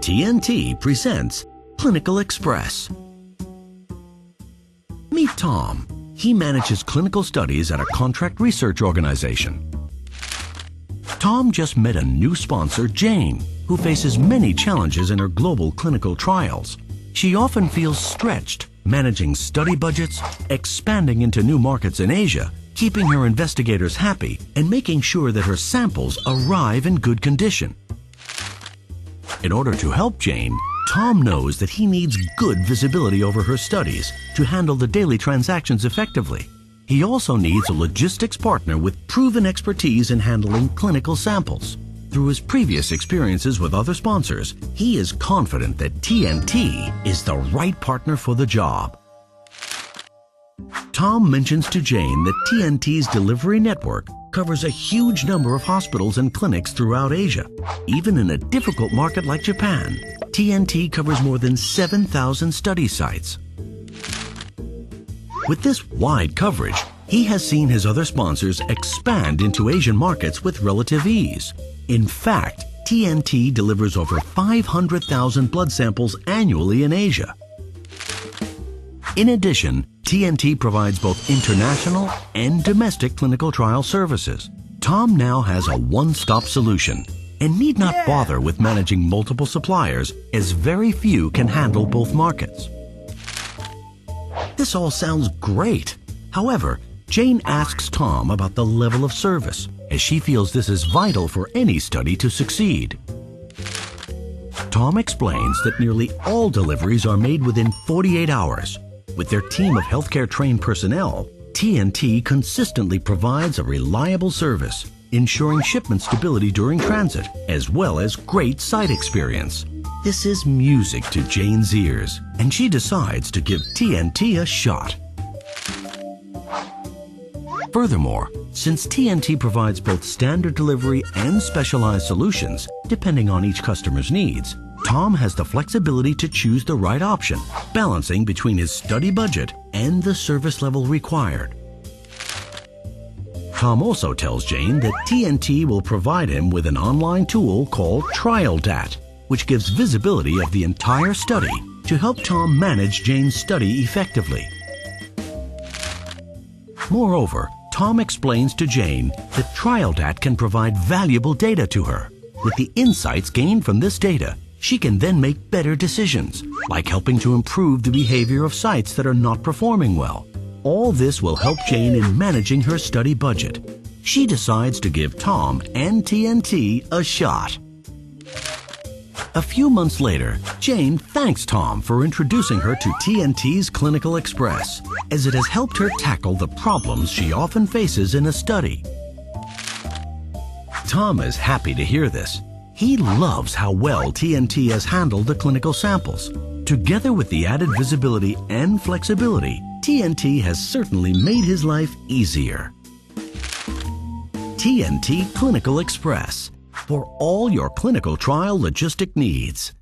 TNT presents Clinical Express. Meet Tom. He manages clinical studies at a contract research organization. Tom just met a new sponsor, Jane, who faces many challenges in her global clinical trials. She often feels stretched, managing study budgets, expanding into new markets in Asia, keeping her investigators happy, and making sure that her samples arrive in good condition. In order to help Jane, Tom knows that he needs good visibility over her studies to handle the daily transactions effectively. He also needs a logistics partner with proven expertise in handling clinical samples. Through his previous experiences with other sponsors, he is confident that TNT is the right partner for the job. Tom mentions to Jane that TNT's delivery network covers a huge number of hospitals and clinics throughout Asia. Even in a difficult market like Japan, TNT covers more than 7,000 study sites. With this wide coverage, he has seen his other sponsors expand into Asian markets with relative ease. In fact, TNT delivers over 500,000 blood samples annually in Asia. In addition, TNT provides both international and domestic clinical trial services. Tom now has a one-stop solution and need not bother with managing multiple suppliers, as very few can handle both markets. This all sounds great. However, Jane asks Tom about the level of service, as she feels this is vital for any study to succeed. Tom explains that nearly all deliveries are made within 48 hours. With their team of healthcare-trained personnel, TNT consistently provides a reliable service, ensuring shipment stability during transit, as well as great site experience. This is music to Jane's ears, and she decides to give TNT a shot. Furthermore, since TNT provides both standard delivery and specialized solutions, depending on each customer's needs, Tom has the flexibility to choose the right option, balancing between his study budget and the service level required. Tom also tells Jane that TNT will provide him with an online tool called TrialDat, which gives visibility of the entire study to help Tom manage Jane's study effectively. Moreover, Tom explains to Jane that TrialDat can provide valuable data to her. With the insights gained from this data, she can then make better decisions, like helping to improve the behavior of sites that are not performing well. All this will help Jane in managing her study budget. She decides to give Tom and TNT a shot. A few months later, Jane thanks Tom for introducing her to TNT's Clinical Express, as it has helped her tackle the problems she often faces in a study. Tom is happy to hear this. He loves how well TNT has handled the clinical samples. Together with the added visibility and flexibility, TNT has certainly made his life easier. TNT Clinical Express, for all your clinical trial logistic needs.